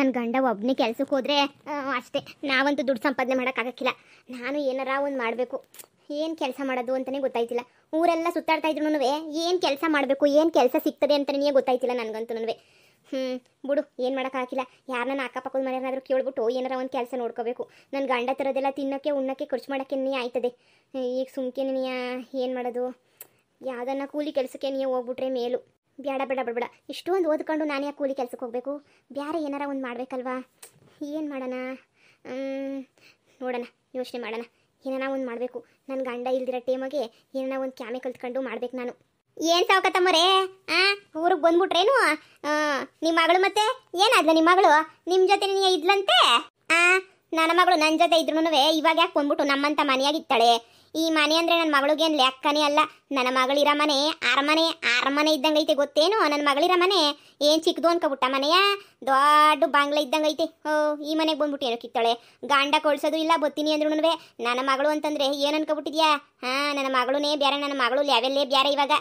ನನ್ನ ಗಂಡ ಒಬ್ಬನೇ ಕೆಲ್ಸಕ್ಕೆ ಹೋದರೆ ಅಷ್ಟೇ, ನಾವಂತೂ ದುಡ್ಡು ಸಂಪಾದನೆ ಮಾಡೋಕ್ಕಾಗಕ್ಕಿಲ್ಲ. ನಾನು ಏನಾರ ಒಂದು ಮಾಡಬೇಕು. ಏನು ಕೆಲಸ ಮಾಡೋದು ಅಂತಲೇ ಗೊತ್ತಾಯ್ತಿಲ್ಲ. ಊರೆಲ್ಲ ಸುತ್ತಾಡ್ತಾ ಇದ್ರು ಏನು ಕೆಲಸ ಮಾಡಬೇಕು, ಏನು ಕೆಲಸ ಸಿಗ್ತದೆ ಅಂತಲೇ ಗೊತ್ತಾಯ್ತಿಲ್ಲ ನನಗಂತೂ. ಬಿಡು, ಏನು ಮಾಡೋಕ್ಕಾಗಿಲ್ಲ. ಯಾರನ್ನ ಅಕ್ಕಪಕ್ಕದ ಮನೆಯನ್ನಾದರೂ ಕೇಳ್ಬಿಟ್ಟು ಏನಾರ ಒಂದು ಕೆಲಸ ನೋಡ್ಕೋಬೇಕು. ನನ್ನ ಗಂಡ ಥರದೆಲ್ಲ ತಿನ್ನೋಕ್ಕೆ ಉಣ್ಣೋಕ್ಕೆ ಖರ್ಚು ಮಾಡೋಕ್ಕೆ ನೀ ಆಯ್ತದೆ. ಈಗ ಸುಮ್ಕೆ ನೀ ಏನು ಮಾಡೋದು? ಯಾವುದನ್ನ ಕೂಲಿ ಕೆಲಸಕ್ಕೆ ನೀ ಹೋಗ್ಬಿಟ್ರೆ ಮೇಲು. ಬೇಡ ಬೇಡ ಬೇಡ ಬೇಡ, ಇಷ್ಟೊಂದು ಓದ್ಕೊಂಡು ನಾನು ಯಾಕೆ ಕೂಲಿ ಕೆಲಸಕ್ಕೆ ಹೋಗಬೇಕು? ಬೇರೆ ಏನಾರ ಒಂದು ಮಾಡಬೇಕಲ್ವಾ? ಏನು ಮಾಡೋಣ? ನೋಡೋಣ, ಯೋಚನೆ ಮಾಡೋಣ. ಏನಾರ ಒಂದು ಮಾಡಬೇಕು. ನನ್ನ ಗಂಡ ಇಲ್ದಿರೋ ಟೈಮಗೆ ಏನಾರ ಒಂದು ಕ್ಯಾಮೆ ಕಲ್ತ್ಕೊಂಡು ಮಾಡ್ಬೇಕು ನಾನು. ಏನು ಸಾವುಕತ್ತಮ್ಮರೇ, ಊರಿಗೆ ಬಂದ್ಬಿಟ್ರೇನು? ನಿಮ್ಮ ಮಗಳು ಮತ್ತೆ ಏನಾದ್ಲ? ನಿಮ್ಮ ಮಗಳು ನಿಮ್ಮ ಜೊತೆ ನೀ ಇದ್ಲಂತೆ? ನನ್ನ ಮಗಳು ನನ್ನ ಜೊತೆ ಇದ್ರೂ ಇವಾಗ ಯಾಕೆ ಬಂದ್ಬಿಟ್ಟು ನಮ್ಮಂತ ಮನೆಯಾಗಿತ್ತಾಳೆ? ಈ ಮನೆ ಅಂದರೆ ನನ್ನ ಮಗಳಿಗೇನು ಲೆಕ್ಕನೇ ಅಲ್ಲ. ನನ್ನ ಮಗಳಿರೋ ಮನೆ ಅರಮನೆ ಇದ್ದಂಗೈತೆ ಗೊತ್ತೇನು? ನನ್ನ ಮಗಳಿರೋ ಮನೆ ಏನು ಚಿಕ್ಕದು ಅನ್ಕೊಬಿಟ್ಟ ಮನೆಯ ದೊಡ್ಡ ಬಾಂಗ್ಲ ಇದ್ದಂಗೈತೆ. ಈ ಮನೆಗೆ ಬಂದ್ಬಿಟ್ಟು ಏನೋ ಕಿತ್ತಾಳೆ. ಗಂಡ ಕೊಳ್ಸೋದು ಇಲ್ಲ, ಬತ್ತೀನಿ ಅಂದ್ರೂ ನನ್ನ ಮಗಳು ಅಂತಂದರೆ ಏನು ಅನ್ಕೊಬಿಟ್ಟಿದ್ಯಾ? ನನ್ನ ಮಗಳೇ ಬೇರೆ, ನನ್ನ ಮಗಳು ಲೆವೆಲ್ಲೇ ಬೇರೆ ಇವಾಗ.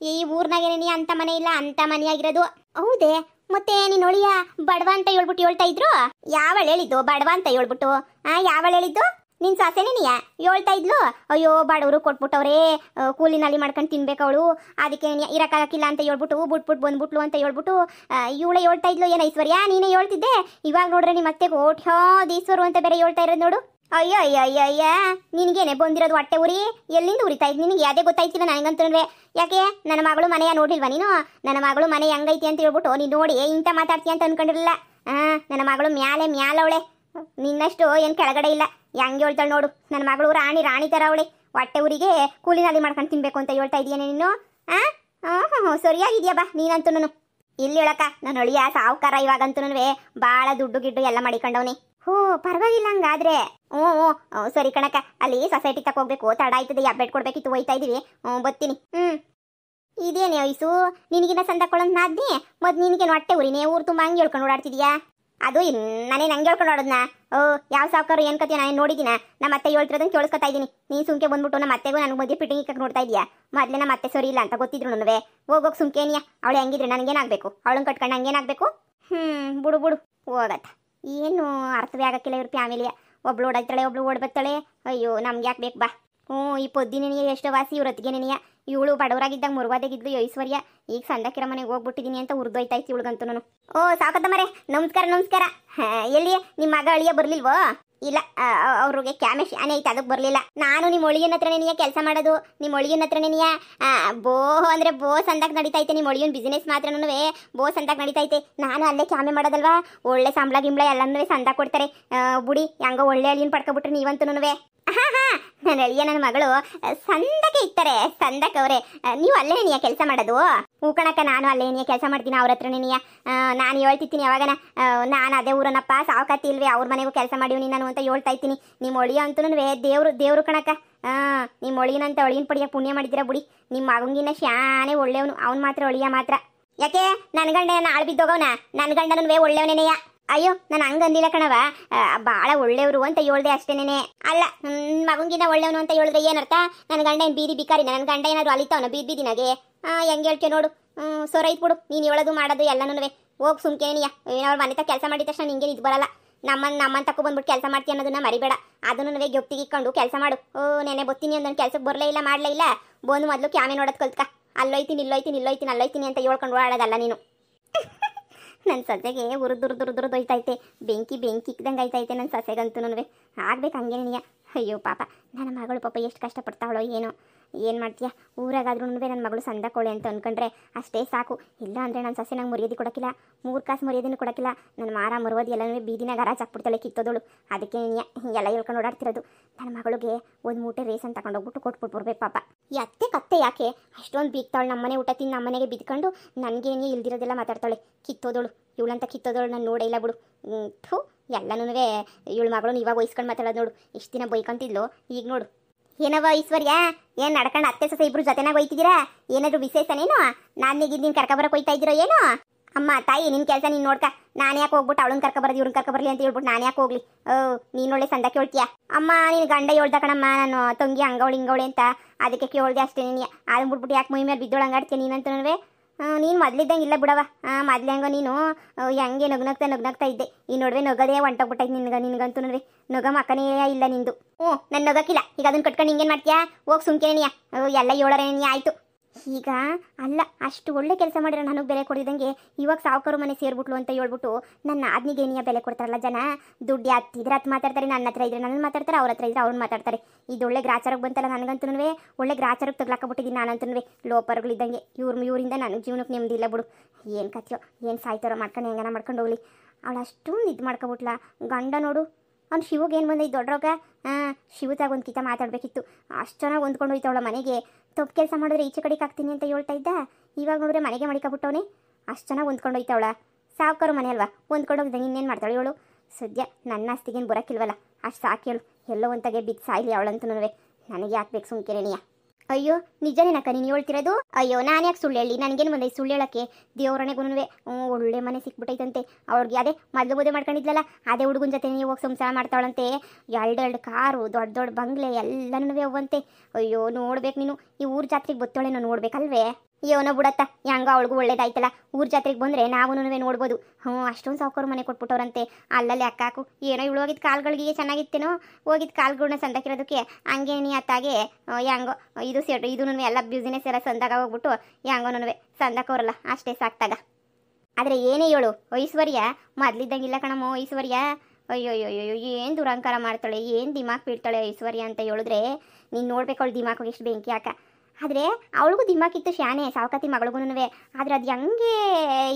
ಈ ಊರ್ನಾಗೇನೇ ಅಂತ ಮನೆ ಇಲ್ಲ, ಅಂತ ಮನೆಯಾಗಿರೋದು. ಹೌದೇ? ಮತ್ತೆ ನೀನು ಒಳಿಯ ಬಡವ ಅಂತ ಹೇಳ್ಬಿಟ್ಟು ಹೇಳ್ತಾ ಇದ್ರು. ಯಾವಳು ಹೇಳಿದ್ದು ಬಡವ ಅಂತ ಹೇಳ್ಬಿಟ್ಟು? ಯಾವಳು ಹೇಳಿದ್ದು? ನಿನ್ನ ಸೊಸೆನೇನಿಯ ಹೇಳ್ತಾ ಇದ್ಲು. ಅಯ್ಯೋ ಬಡವರು ಕೊಟ್ಬಿಟ್ಟವ್ರೆ, ಕೂಲಿ ನಾಲಿ ಮಾಡ್ಕೊಂಡು ತಿನ್ಬೇಕು ಅವಳು, ಅದಕ್ಕೆ ಇರೋಕ್ಕಾಗಕ್ಕಿಲ್ಲ ಅಂತ ಹೇಳ್ಬಿಟ್ಟು ಬಿಟ್ಬಿಟ್ಟು ಬಂದ್ಬಿಟ್ಲು ಅಂತ ಹೇಳ್ಬಿಟ್ಟು ಇವಳೇ ಹೇಳ್ತಾ ಇದ್ಲು. ಏನು ಐಶ್ವರ್ಯ, ನೀನೇ ಹೇಳ್ತಿದ್ದೆ. ಇವಾಗ ನೋಡ್ರೆ ನಿಮ್ಮ ಅತ್ತೆ ಕೋಟ್ಯಾಧೀಶ್ವರು ಅಂತ ಬೇರೆ ಹೇಳ್ತಾ ಇರೋದು ನೋಡು. ಅಯ್ಯೋ ಅಯ್ಯೋ ಅಯ್ಯೋ ಅಯ್ಯ, ನಿನಗೇನೆ ಬಂದಿರೋದು ಹೊಟ್ಟೆ ಉರಿ? ಎಲ್ಲಿಂದ ಉರಿತಾ ಇದ್ದು ನಿನಗೆ? ಯಾವುದೇ ಗೊತ್ತಾಯ್ತಿಲ್ಲ ನನಗಂತೂ. ಯಾಕೆ ನನ್ನ ಮಗಳು ಮನೆಯ ನೋಡಿಲ್ವಾ ನೀನು? ನನ್ನ ಮಗಳು ಮನೆ ಹೆಂಗೈತಿ ಅಂತ ಹೇಳ್ಬಿಟ್ಟು ನೀನು ನೋಡಿ ಇಂಥ ಮಾತಾಡ್ತೀಯ ಅಂತ ಅನ್ಕೊಂಡಿರಲಿಲ್ಲ. ನನ್ನ ಮಗಳು ಮ್ಯಾಲವಳೆ, ನಿನ್ನಷ್ಟು ಏನು ಕೆಳಗಡೆ ಇಲ್ಲ. ಹೆಂಗೆ ಹೇಳ್ತಾಳೆ ನೋಡು, ನನ್ನ ಮಗಳು ರಾಣಿ ಥರ ಅವಳೆ. ಹೊಟ್ಟೆ ಊರಿಗೆ ಕೂಲಿ ನಾಲಿ ಮಾಡ್ಕೊಂಡು ತಿನ್ಬೇಕು ಅಂತ ಹೇಳ್ತಾ ಇದೀಯ ನೀನು? ಸರಿಯಾಗಿದ್ಯಾ ಬಾ ನೀನಂತೂ. ಇಲ್ಲಿ ಹೇಳಕ್ಕ, ನಾನು ಅಳಿಯ ಸಾವುಕಾರ ಇವಾಗಂತೂ ಭಾಳ ದುಡ್ಡು ಗಿಡ್ಡು ಎಲ್ಲ ಮಾಡಿಕೊಂಡವನಿ. ಪರವಾಗಿಲ್ಲ ಹಂಗಾದ್ರೆ. ಸರಿ ಕಣಕ್ಕ, ಅಲ್ಲಿ ಸೊಸೈಟಿ ತಗೋಗ್ಬೇಕು, ತಡ ಆಯ್ತದೆ, ಹಬ್ಬೆಟ್ ಕೊಡ್ಬೇಕಿತ್ತು, ಹೋಯ್ತಾ ಇದೀವಿ. ಬತ್ತೀನಿ. ಇದೇನೇ ವಯಸ್ಸು ನಿನಗಿನ್ನ ಸಂದ ಕೊಳಂತ ನಾದ್ನಿ, ಮತ್ತು ನಿನಗೇನು ಹೊಟ್ಟೆ ಊರಿನೇ ಊರು ತುಂಬ ಹಂಗೆ ಹೇಳ್ಕೊಂಡು ಓಡಾಡ್ತಿದ್ಯಾ? ಅದು ನಾನೇನು ಹಂಗೆ ಹೇಳ್ಕೊಂಡು ಓಡೋದನ್ನ? ಯಾವ ಸಾವುಕಾರ ಏನು ಕತ್ತೀಯ? ನಾನು ನೋಡಿದ್ದೀನ, ನಮ್ಮ ಅತ್ತೆ ಹೇಳ್ತಿರೋದನ್ನು ಕೇಳಿಸ್ಕೊತಾ ಇದ್ದೀನಿ. ನೀನು ಸುಮ್ಕೆ ಬಂದ್ಬಿಟ್ಟು ನಮ್ಮ ಅತ್ತೆಗೂ ನನಗೆ ಮಧ್ಯೆ ಫಿಟ್ಟಿಂಗ್ ಇಕ್ಕಕ್ಕೆ ನೋಡ್ತಾ ಇದೆಯಾ? ಮೊದಲೇ ನಮ್ಮ ಅತ್ತೆ ಸರಿ ಇಲ್ಲ ಅಂತ ಗೊತ್ತಿದ್ರು ನನಗೆ. ಹೋಗೋಗಿ ಸುಮ್ಕೇನಿಯಾ? ಅವಳು ಹೆಂಗಿದ್ರೆ ನನಗೇನಾಗಬೇಕು? ಅವಳನ್ನ ಕಟ್ಕೊಂಡು ಹಂಗೇನಾಗಬೇಕು? ಬಿಡು ಹೋಗತ್ತ. ಏನು ಅರ್ಥವೇ ಆಗಕ್ಕಿಲ್ಲ ಇವ್ರ ಫ್ಯಾಮಿಲಿಯ. ಒಬ್ಳು ಓಡಾಯ್ತಾಳೆ, ಒಬ್ಳು ಓಡ್ ಬರ್ತಾಳೆ. ಅಯ್ಯೋ ನಮ್ಗೆ ಯಾಕೆ ಬೇಕು ಬಾ. ಈ ಪೊದ್ದಿನೇನಿಯ ಎಷ್ಟು ವಾಸಿ, ಇವ್ರ ಹೊತ್ತಿಗೆನೇನಿಯ. ಇವಳು ಬಡವರಾಗಿದ್ದಾಗ ಮುರುವಾದಾಗಿದ್ಲು ಐಶ್ವರ್ಯ. ಈಗ ಸಂಡಕ್ಕಿರ ಮನೆಗೆ ಹೋಗ್ಬಿಟ್ಟಿದ್ದೀನಿ ಅಂತ ಉರ್ದೋಯ್ತಾಯ್ತು ಇವಳಿಗಂತೂ ನಾನು. ಸಾಕತ್ತ ಮರೆ, ನಮಸ್ಕಾರ. ಎಲ್ಲಿ ನಿಮ್ಮ ಮಗ ಅಳಿಯ ಬರ್ಲಿಲ್ವೋ? ಇಲ್ಲ, ಅವ್ರಿಗೆ ಕ್ಯಾಮೆ ಶಾನೆ ಐತೆ, ಅದಕ್ಕೆ ಬರಲಿಲ್ಲ. ನಾನು ನಿಮ್ಮ ಒಳಿಯನ ಹತ್ರನೇ ಕೆಲಸ ಮಾಡೋದು. ನಿಮ್ಮ ಒಳಿಯನ ಹತ್ರನೇ ಬೋ ಅಂದರೆ ಬೋ ಸಂದಾಕ್ ನಡೀತೈತೆ. ನಿಮ್ಮ ಒಳಿಯನ್ ಬಿಸ್ನೆಸ್ ಮಾತ್ರನೂ ಬೋ ಸಂದಾಕ್ ನಡೀತೈತೆ. ನಾನು ಅಲ್ಲೇ ಕ್ಯಾಮೆ ಮಾಡೋದಲ್ವಾ, ಒಳ್ಳೆ ಸಂಬಳ ಗಿಂಬಳ ಎಲ್ಲನೂ ಸಂದ ಕೊಡ್ತಾರೆ. ಬುಡಿ ಹೆಂಗೋ ಒಳ್ಳೆ ಅಳಿಯನ್ ಪಡ್ಕೊಬಿಟ್ರೆ ನೀವಂತೂ. ನನ್ನ ಅಳಿಯ ನನ್ನ ಮಗಳು ಸಂದಕ್ಕೆ ಇರ್ತಾರೆ, ಸಂದಕ್ಕವ್ರೆ. ನೀವು ಅಲ್ಲೇನಿಯ ಕೆಲಸ ಮಾಡೋದು? ಕಣಕ್ಕ, ನಾನು ಅಲ್ಲೇನಿಯ ಕೆಲಸ ಮಾಡ್ತೀನಿ, ಅವ್ರ ಹತ್ರನೇನಿಯ. ನಾನು ಹೇಳ್ತಿರ್ತೀನಿ ಯಾವಾಗನ, ನಾನು ಅದೇ ಊರನಪ್ಪ, ಸಾವುಕಾತಿ ಇಲ್ವೇ, ಅವ್ರ ಮನೆಗೂ ಕೆಲಸ ಮಾಡಿವ್ನಿ ನಾನು ಅಂತ ಹೇಳ್ತಾ ಇರ್ತೀನಿ. ನಿಮ್ಮ ಒಳಿಯ ಅಂತೂ ದೇವ್ರು ಕಣಕ್ಕ. ನಿಮ್ಮ ಒಳಿಯನಂತ ಒಳಿಯನ್ ಪಡಿಯ ಪುಣ್ಯ ಮಾಡಿದ್ದೀರಾ ಬಿಡಿ. ನಿಮ್ಮ ಮಗಂಗಿನ ಶಾನೆ ಒಳ್ಳೆಯವನು, ಅವ್ನು ಮಾತ್ರ ಒಳಿಯ ಮಾತ್ರ. ಯಾಕೆ ನನ್ನ ಗಂಡ ನಾಳೆ ಬಿದ್ದೋಗವನ? ನನ್ನ ಗಂಡನೂ ಒಳ್ಳೆಯವನೇನೆಯ. ಅಯ್ಯೋ ನಾನು ಹಂಗಂದಿಲ್ಲ ಕಣವ, ಭಾಳ ಒಳ್ಳೆಯವರು ಅಂತ ಹೇಳ್ದೆ ಅಷ್ಟೇನೇನೆ. ಅಲ್ಲ, ಮಗಂಗಿನ ಒಳ್ಳೆಯವನು ಅಂತ ಹೇಳಿದ್ರೆ ಏನರ್ಥ? ನನ್ನ ಗಂಡ ಏನು ಬೀದಿ ಬಿಕಾರಿನ? ನನ್ನ ಗಂಡ ಏನಾದ್ರು ಅಲಿತಾವನ ಬೀದಿನಾಗೆ? ಹೆಂಗೆ ಹೇಳ್ತೀಯ ನೋಡು. ಸೊರೈತ್ ಬಿಡು, ನೀನು ಹೇಳೋದು ಮಾಡೋದು ಎಲ್ಲನೂ. ಹೋಗಿ ಸುಮ್ಕೇನಿಯ. ಏನವ್ರ ಮನೆ ಕೆಲಸ ಮಾಡಿದ ತಕ್ಷಣ ನಿಂಗೆ ಇದು ಬರಲ್ಲ. ನಮ್ಮಂತಕ್ಕೂ ಬಂದ್ಬಿಟ್ಟು ಕೆಲಸ ಮಾಡ್ತೀಯ ಅನ್ನೋದನ್ನ ಮರಿಬೇಡ. ಅದನ್ನು ಗೆಪ್ತಿಗಿಕ್ಕೊಂಡು ಕೆಲಸ ಮಾಡು. ನೆನೆ ಬತ್ತೀನಿ ಅಂದನ್ನು ಕೆಲಸಕ್ಕೆ ಬರಲೇ ಇಲ್ಲ, ಮಾಡಲೇ ಇಲ್ಲ. ಬಂದು ಮೊದಲು ಕ್ಯಾಮೆ ನೋಡೋದು ಕಲ್ತ್ಕ. ಅಲ್ಲೋಯ್ತೀನಿ ಅಂತ ಹೇಳ್ಕೊಂಡು ಓಡಾಡೋದಲ್ಲ ನೀನು. ನನ್ನ ಸೊಸೆಗೆ ಉರಿದೊಯ್ತೈತೆ, ಬೆಂಕಿ ಇಕ್ದಂಗೆ ಆಯ್ತೈತೆ ನನ್ನ ಸೊಸೆಗಂತೂ. ಆಗ್ಬೇಕು ಹಂಗೇನಿಯ. ಅಯ್ಯೋ ಪಾಪ, ನನ್ನ ಮಗಳು ಪಾಪ ಎಷ್ಟು ಕಷ್ಟಪಡ್ತಾವಳೋ ಏನೋ. ಏನು ಮಾಡ್ತೀಯ? ಊರಾಗಾದ್ರೂ ನನ್ನ ಮಗಳು ಸಂದಕೊಳ್ಳೆ ಅಂತ ಅಂದ್ಕೊಂಡ್ರೆ ಅಷ್ಟೇ ಸಾಕು. ಇಲ್ಲ ಅಂದರೆ ನನ್ನ ಸೊಸೆ ನಂಗೆ ಮರ್ಯಾದೆ ಕೊಡೋಕ್ಕಿಲ್ಲ, 3 ಕಾಸು ಮರ್ಯಾದೆನೂ ಕೊಡೋಕ್ಕಿಲ್ಲ. ನನ್ನ ಮಾರ ಮರುವದಿ ಎಲ್ಲನೂ ಬೀದಿನಾಗ ಹರಾಜ್ ಹಾಕ್ಬಿಡ್ತಾಳೆ, ಕಿತ್ತೋದಳು. ಅದಕ್ಕೆ ಎಲ್ಲ ಹೇಳ್ಕೊಂಡು ಓಡಾಡ್ತಿರೋದು. ನನ್ನ ಮಗಳಿಗೆ ಒಂದು ಮೂಟೆ ರೇಸನ್ ತಗೊಂಡೋಗ್ಬಿಟ್ಟು ಕೊಟ್ಬಿಟ್ಟು ಬರ್ಬೇಕು ಪಾಪ. ಕತ್ತೆ ಯಾಕೆ ಅಷ್ಟೊಂದು ಬೀಗ್ತಾವಳು? ನಮ್ಮನೆ ಊಟ ತಿಂದು ನಮ್ಮನೆಗೆ ಬಿದ್ಕೊಂಡು ನನಗೇನೇ ಇಲ್ದಿರೋದೆಲ್ಲ ಮಾತಾಡ್ತಾಳೆ. ಕಿತ್ತೋದಳು, ಇವಳಂತ ಕಿತ್ತೋದಳು ನಾನು ನೋಡೇ ಇಲ್ಲ ಬಿಡು. ಎಲ್ಲನೂ ಇವಳು ಮಗಳು ಇವಾಗ ವಹಿಸ್ಕೊಂಡು ಮಾತಾಡೋದು ನೋಡು. ಇಷ್ಟು ದಿನ ಬೈಕೊಂತಿದ್ಲು, ಈಗ ನೋಡು. ಏನವ ಐಶ್ವರ್ಯ, ಏನು ನಡ್ಕೊಂಡು ಅತ್ತೆ ಸೊಸೆ ಇಬ್ರು ಜೊತೆನಾಗ ಹೋಯ್ತಿದ್ದೀರಾ? ಏನಾದರೂ ವಿಶೇಷನೇನು? ನಾನು ನೀನು ಕರ್ಕೊಬರಕ್ಕೆ ಹೋಯ್ತಾ ಇದ್ದೀರೋ ಏನೋ? ಅಮ್ಮ ತಾಯಿ, ನಿನ್ನ ಕೆಲಸ ನೀನು ನೋಡ್ಕ. ನಾನು ಯಾಕೆ ಹೋಗ್ಬಿಟ್ಟು ಅವಳನ್ನ ಕರ್ಕೊಬರೋದು ಇವ್ರನ್ನ ಕರ್ಕೊಬರಲಿ ಅಂತ ಹೇಳ್ಬಿಟ್ಟು ನಾನು ಯಾಕೆ ಹೋಗ್ಲಿ? ನೀನು ಒಳ್ಳೆ ಸಂದಕ್ಕೆ ಹೇಳ್ತೀಯ. ಅಮ್ಮ ನೀನು ಗಂಡ ಹೇಳ್ದ ಕಣಮ್ಮ, ನಾನು ತಂಗಿ ಹಂಗವಳು ಹಿಂಗವಳೆ ಅಂತ, ಅದಕ್ಕೆ ಕೇಳ್ದೆ ಅಷ್ಟೇ. ನೀನು ಅದನ್ನ ಬಿಟ್ಬಿಟ್ಟು ಯಾಕೆ ಮೈ ಮೇಲೆ ಬಿದ್ದೋಳು ಹಂಗಾಡ್ತೀಯ ನೀನಂತೂ? ನೀನು ಮೊದ್ಲಿದ್ದಂಗೆ ಇಲ್ಲ ಬಿಡವ. ಮೊದ್ಲು ಹೆಂಗೋ ನೀನು ಹೆಂಗೆ ನಗ್ನಗ್ತಾ ಇದ್ದೆ. ಈ ನಡುವೆ ನಗದೇ ಹೊಂಟೋಗ್ಬಿಟ್ಟೈತೆ ನಿನಗಂತೂ ನೋಡ್ರಿ. ನಗ ಮಕ್ಕನೇ ಇಲ್ಲ ನಿಂದು. ನನ್ನ ನಗಕ್ಕಿಲ್ಲ. ಈಗ ಅದನ್ನ ಕಟ್ಕೊಂಡು ಹಿಂಗೇನು ಮಾಡ್ತೀಯಾ? ಹೋಗಿ ಸುಮ್ಕೇನಿಯ ಎಲ್ಲ ಏಳರೇನಿ ಆಯಿತು. ಈಗ ಅಲ್ಲ, ಅಷ್ಟು ಒಳ್ಳೆ ಕೆಲಸ ಮಾಡಿರೋ ನನಗೆ ಬೆಲೆ ಕೊಡಿದಂಗೆ ಇವಾಗ ಸಾವುಕಾರು ಮನೆ ಸೇರ್ಬಿಟ್ಲು ಅಂತ ಹೇಳ್ಬಿಟ್ಟು ನನ್ನ ಆದ್ನಿಗೇನಿಯ ಬೆಲೆ ಕೊಡ್ತಾರಲ್ಲ ಜನ. ದುಡ್ಡು ಹತ್ತಿದ್ರೆ ಹತ್ತು ಮಾತಾಡ್ತಾರೆ, ನನ್ನ ಹತ್ರ ಇದ್ರೆ ನನ್ನ ಮಾತಾಡ್ತಾರೆ, ಅವ್ರ ಹತ್ರ ಇದ್ರೆ ಅವ್ರನ್ನ ಮಾತಾಡ್ತಾರೆ. ಇದು ಒಳ್ಳೆ ಗ್ರಾಚಾರಕ್ಕೆ ಬಂತಲ್ಲ ನನಗಂತೂ. ಒಳ್ಳೆ ಗ್ರಾಚಾರಕ್ಕೆ ತಗ್ಲಾಕಬಿಟ್ಟಿದ್ದೀನಿ ನಾನಂತೂ. ಲೋಪರ್ಗಳಿದ್ದಂಗೆ ಇವರಿಂದ ನನಗೆ ಜೀವನಕ್ಕೆ ನೆಮ್ಮದಿ ಇಲ್ಲ ಬಿಡು. ಏನು ಕಥೆಯೋ ಏನು ಸಾಯ್ತಾರೋ ಮಾಡ್ಕೊಂಡು ಹೆಂಗನ ಮಾಡ್ಕೊಂಡು ಹೋಗ್ಲಿ. ಅವಳು ಅಷ್ಟೊಂದು ಇದು ಮಾಡ್ಕೊಬಿಟ್ಲ. ಗಂಡ ನೋಡು ಅವ್ನು ಶಿವಗೆ ಏನು ಬಂದೈತೆ ದೊಡ್ಡರೋಗ. ಶಿವತಾಗ ಒಂದು ಕಿತ ಮಾತಾಡಬೇಕಿತ್ತು. ಅಷ್ಟು ಚೆನ್ನಾಗಿ ಹೊಂದ್ಕೊಂಡು ಹೋಯ್ತವಳ ಮನೆಗೆ. ತಪ್ಪು ಕೆಲಸ ಮಾಡಿದ್ರೆ ಈಚೆ ಕಡೆಗೆ ಹಾಕ್ತೀನಿ ಅಂತ ಹೇಳ್ತಾ ಇದ್ದ. ಇವಾಗ ನೋಡ್ರೆ ಮನೆಗೆ ಮಡಿಕೊಬಿಟ್ಟವನೇ. ಅಷ್ಟು ಚೆನ್ನಾಗಿ ಹೊಂದ್ಕೊಂಡು ಹೋಯ್ತವಳ. ಸಾವುಕಾರು ಮನೆ ಅಲ್ವಾ, ಹೊಂದ್ಕೊಂಡು ಹೋಗಿದ್ದಂಗೆ ಇನ್ನೇನು ಮಾಡ್ತಾಳೆ ಇವಳು. ಸದ್ಯ ನನ್ನ ಆಸ್ತಿಗೇನು ಬರೋಕ್ಕಿಲ್ವಲ್ಲ, ಅಷ್ಟು ಸಾಕು ಹೇಳು. ಎಲ್ಲೋ ಒಂತಾಗೆ ಬಿದ್ದು ಸಾಯ್ಲಿ ಅವಳಂತೂ. ನನಗೆ ಯಾಕೆ ಸುಮ್ಕೆರೆಣಿಯ. ಅಯ್ಯೋ ನಿಜನೇನಕ್ಕ ನೀನು ಹೇಳ್ತಿರೋದು? ಅಯ್ಯೋ ನಾನು ಯಾಕೆ ಸುಳ್ಳು ಹೇಳಿ? ನನಗೇನು ಬಂದೈತೆ ಸುಳ್ಳು ಹೇಳೋಕ್ಕೆ? ದೇವರಣೆಗೂ ಒಳ್ಳೆ ಮನೆ ಸಿಕ್ಬಿಟ್ಟೈತಂತೆ ಅವ್ಳಿಗೆ. ಅದೇ ಮೊದಲು ಮದುವೆ ಮಾಡ್ಕೊಂಡಿದ್ಲಲ್ಲ, ಅದೇ ಹುಡುಗನ ಜೊತೆ ನೀವು ಹೋಗಿ ಸಂಸಾರ ಮಾಡ್ತಾವಳಂತೆ. ಎರಡು ಕಾರು, ದೊಡ್ಡ ಬಂಗ್ಲೆ ಎಲ್ಲನೂ ಅವಂತೆ. ಅಯ್ಯೋ ನೋಡ್ಬೇಕು ನೀನು. ಈ ಊರ ಜಾತ್ರೆಗೆ ಬತ್ತೋಳೇನೋ ನೋಡ್ಬೇಕಲ್ವೇ? ಏನೋ ಬಿಡತ್ತ, ಹೆಂಗೋ ಅವಳಿಗೂ ಒಳ್ಳೇದಾಯ್ತಲ್ಲ. ಊರ ಜಾತ್ರೆಗೆ ಬಂದರೆ ನಾವು ನೋಡ್ಬೋದು. ಅಷ್ಟೊಂದು ಸಾವುಕಾರು ಮನೆ ಕೊಟ್ಬಿಟ್ಟವ್ರಂತೆ. ಅಲ್ಲಲ್ಲಿ ಅಕ್ಕಾಕು ಏನೋ ಇವಳು ಹೋಗಿದ್ದು ಕಾಲ್ಗಳಿಗೆ ಚೆನ್ನಾಗಿತ್ತೇನೋ. ಹೋಗಿದ್ದು ಕಾಲ್ಗಳನ್ನ ಸಂದಾಕಿರೋದಕ್ಕೆ ಹಂಗೆ ನೀ ಅತ್ತಾಗೆ ಹೆಂಗೋ ಇದು ಇದೂ ಎಲ್ಲ ಬಿಸ್ನೆಸ್ ಎಲ್ಲ ಸಂದಾಗ ಹೋಗ್ಬಿಟ್ಟು ಹೆಂಗೋನೂ ಸಂದಾಕವ್ರಲ್ಲ ಅಷ್ಟೇ ಸಾಕ್ತಾಗ. ಆದರೆ ಏನೇ ಹೇಳು ಐಶ್ವರ್ಯ ಮೊದ್ಲಿದ್ದಂಗಿಲ್ಲ ಕಣಮ್ಮ ಐಶ್ವರ್ಯ. ಅಯ್ಯೋ ಏನು ದುರಂಕಾರ ಮಾಡ್ತಾಳೆ, ಏನು ದಿಮಾಕ್ ಬೀಳ್ತಾಳೆ ಐಶ್ವರ್ಯ ಅಂತ ಹೇಳಿದ್ರೆ ನೀನು ನೋಡ್ಬೇಕು ಅವಳು ದಿಮಾಕಿಗೆ ಎಷ್ಟು ಬೆಂಕಿ ಹಾಕ. ಆದರೆ ಅವಳಿಗೂ ದಿಮಾಕಿತ್ತು ಶಾನೆ ಸಾವುಕಾತಿ ಮಗಳಿಗೂ. ಆದರೆ ಅದು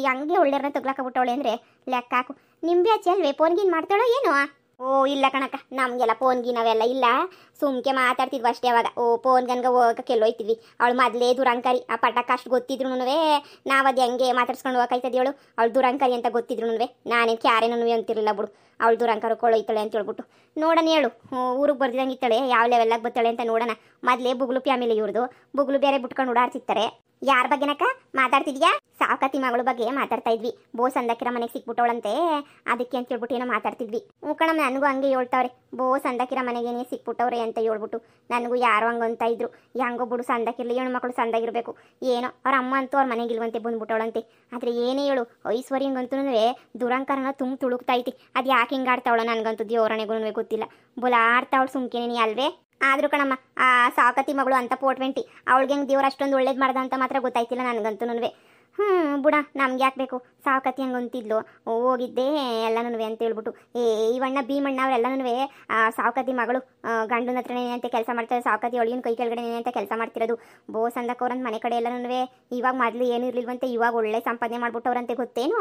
ಹೆಂಗೆ ಒಳ್ಳೆಯವ್ರನ್ನ ತಗ್ಲಾಕಬಿಟ್ಟವಳೆ ಅಂದರೆ ಲೆಕ್ಕ ಹಾಕು. ನಿಂಬೆ ಹಚ್ಚಿ ಅಲ್ವೇ ಫೋನ್ಗಿನ್ ಮಾಡ್ತಾಳೋ ಏನೋ? ಓ ಇಲ್ಲ ಕಣಕ್ಕ, ನಮಗೆಲ್ಲ ಫೋನ್ಗಿ ನಾವೆಲ್ಲ ಇಲ್ಲ. ಸುಮ್ಕೆ ಮಾತಾಡ್ತಿದ್ವಿ ಅಷ್ಟೇ ಅವಾಗ. ಫೋನ್ಗನ್ಗೆ ಹೋಗಕ್ಕೆ ಎಲ್ಲೋಯ್ತಿದ್ವಿ. ಅವಳು ಮೊದಲೇ ದುರಂಕಾರಿ. ಆ ಪಟಕ ಅಷ್ಟು ಗೊತ್ತಿದ್ರು ನಾವು ಅದು ಹೆಂಗೆ ಮಾತಾಡ್ಸ್ಕೊಂಡು ಹೋಗಾಯ್ತದ ಹೇಳು. ಅವಳು ದುರಂಕಾರಿ ಅಂತ ಗೊತ್ತಿದ್ರು ನಾನೇನು ಕ್ಯಾರೇನೂ ಅಂತಿರಲಿಲ್ಲ ಬಿಡು. ಅವಳು ದುರಂಕಾರ ಕೊಳ್ಳೋಯ್ತಾಳೆ ಅಂತ ಹೇಳ್ಬಿಟ್ಟು ನೋಡೋಣ ಹೇಳು. ಊರಿಗೆ ಬರ್ದಿದಂಗೆ ಇತ್ತಾಳೆ, ಯಾವ ಲೆವೆಲ್ಲಾಗಿ ಬರ್ತಾಳೆ ಅಂತ ನೋಡೋಣ. ಮೊದಲೇ ಬುಗ್ಲು ಫ್ಯಾಮಿಲಿ ಇವ್ರದು. ಬುಗ್ಲು ಬೇರೆ ಬಿಟ್ಕೊಂಡು ಓಡಾಡ್ತಿರ್ತಾರೆ. ಯಾರ ಬಗ್ಗೆನಕ್ಕ ಮಾತಾಡ್ತಿದ್ಯಾ? ಸಾವುಕಾತಿ ಮಗಳ ಬಗ್ಗೆ ಮಾತಾಡ್ತಾ ಇದ್ವಿ. ಬೋಸ್ ಅಂದಕ್ಕಿರ ಮನೆಗೆ ಸಿಕ್ಬಿಟ್ಟವಳಂತೆ, ಅದಕ್ಕೆ ಅಂತ ಹೇಳ್ಬಿಟ್ಟು ಏನೋ ಮಾತಾಡ್ತಿದ್ವಿ. ಕಣಮ್ಮ ನನಗೂ ಹಂಗೆ ಹೇಳ್ತಾವ್ರೆ. ಬೋಸ್ ಅಂದಕ್ಕಿರ ಮನೆಗೇನೇ ಸಿಕ್ಬಿಟ್ಟವ್ರೆ ಅಂತ ಹೇಳ್ಬಿಟ್ಟು ನನಗೂ ಯಾರೋ ಹಂಗೆ ಅಂತ ಇದ್ರು. ಹೆಂಗೋ ಬಿಡು ಸಂದಕ್ಕಿರಲಿ, ಹೆಣ್ಣು ಮಕ್ಕಳು ಸಂದಾಗಿರ್ಬೇಕು. ಏನೋ ಅವ್ರ ಅಮ್ಮ ಅಂತೂ ಅವ್ರ ಮನೆಗಿಲ್ವಂತೆ ಬಂದ್ಬಿಟ್ಟವಳಂತೆ. ಆದರೆ ಏನೇ ಹೇಳು ಐಶ್ವರ್ಯಂಗಂತೂ ದುರಂಕಾರನ ತುಂಬ ತುಳುಕ್ತಾ ಐತಿ. ಅದು ಯಾಕೆ ಹಿಂಗೆ ಆಡ್ತಾವಳ ನನಗಂತೂ ದೇವರಣೆಗೂ ಗೊತ್ತಿಲ್ಲ. ಆಡ್ತಾವಳು ಸುಮ್ಕೇನೆ ಅಲ್ವೇ? ಆದರೂ ಕಣಮ್ಮ ಆ ಸಾವುಕಾತಿ ಮಗಳು ಅಂತ ಪೋಟ್ವೆಂಟಿ ಅವಳಿಗೆ ಹೆಂಗೆ ದೇವ್ರು ಅಷ್ಟೊಂದು ಒಳ್ಳೇದು ಮಾಡ್ದ ಅಂತ ಮಾತ್ರ ಗೊತ್ತಾಯ್ತಿಲ್ಲ ನನಗಂತೂ. ಬುಡ ನಮ್ಗೆ ಯಾಕೆ ಬೇಕು? ಸಾವುಕಾತಿ ಹಂಗೆ ಅಂತಿದ್ಲು, ಹೋಗಿದ್ದೆ ಎಲ್ಲನೂ ಅಂತ ಹೇಳ್ಬಿಟ್ಟು. ಇವಣ್ಣ ಭೀಮಣ್ಣ ಅವರೆಲ್ಲನೂ ಸಾವುಕಾತಿ ಮಗಳು ಗಂಡನ ಹತ್ರನೇ ಅಂತ ಕೆಲಸ ಮಾಡ್ತಾರೆ. ಸಾವುಕಾತಿ ಒಳಗಿನ ಕೈ ಕೆಳಗಡೆ ಅಂತ ಕೆಲಸ ಮಾಡ್ತಿರೋದು. ಬೋಸ್ ಅಂದಕ್ಕವ್ರಂತ ಮನೆ ಕಡೆ ಎಲ್ಲನೂ ಇವಾಗ ಮೊದಲು ಏನು ಇರಲಿಲ್ವಂತೆ, ಇವಾಗ ಒಳ್ಳೆ ಸಂಪಾದನೆ ಮಾಡ್ಬಿಟ್ಟವ್ರಂತೆ ಗೊತ್ತೇನು?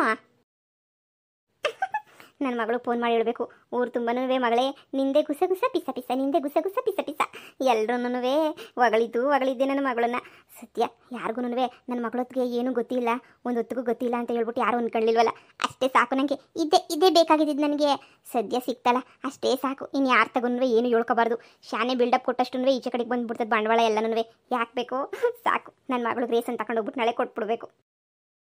ನನ್ನ ಮಗಳು ಫೋನ್ ಮಾಡಿ ಹೇಳಬೇಕು. ಊರು ತುಂಬನೂ ಮಗಳೇ ನಿಂದೆ ಗುಸ ಪಿಸ ನಿಂದೆ ಗುಸ ಪಿಸ ಎಲ್ಲರೂ ಹೊಗಳಿದ್ದೆ ನನ್ನ ಮಗಳನ್ನ. ಸತ್ಯ ಯಾರಿಗೂ ನನ್ನ ಮಗಳೊತ್ತಿಗೆ ಏನೂ ಗೊತ್ತಿಲ್ಲ, ಒಂದು ಹೊತ್ತಿಗೂ ಗೊತ್ತಿಲ್ಲ ಅಂತ ಹೇಳ್ಬಿಟ್ಟು ಯಾರು ಅಂದ್ಕೊಳ್ಳಿಲ್ವಲ್ಲ. ಅಷ್ಟೇ ಸಾಕು ನನಗೆ. ಇದೇ ಬೇಕಾಗಿದ್ದು ನನಗೆ. ಸದ್ಯ ಸಿಕ್ತಲ್ಲ ಅಷ್ಟೇ ಸಾಕು. ಇನ್ನು ಯಾರು ತಗೊಂಡ್ರೆ ಏನು ಹೇಳ್ಕೊಬಾರ್ದು. ಶಾನೆ ಬಿಲ್ಡಪ್ ಕೊಟ್ಟಷ್ಟು ಈಚೆ ಕಡೆಗೆ ಬಂದುಬಿಡ್ತದೆ ಬಂಡವಾಳ ಎಲ್ಲನೂ. ಯಾಕೆ ಬೇಕು? ಸಾಕು ನನ್ನ ಮಗಳು ರೇಸ್ ಅಂತ ತಗೊಂಡೋಗ್ಬಿಟ್ಟು ನಾಳೆ ಕೊಟ್ಬಿಡ್ಬೇಕು.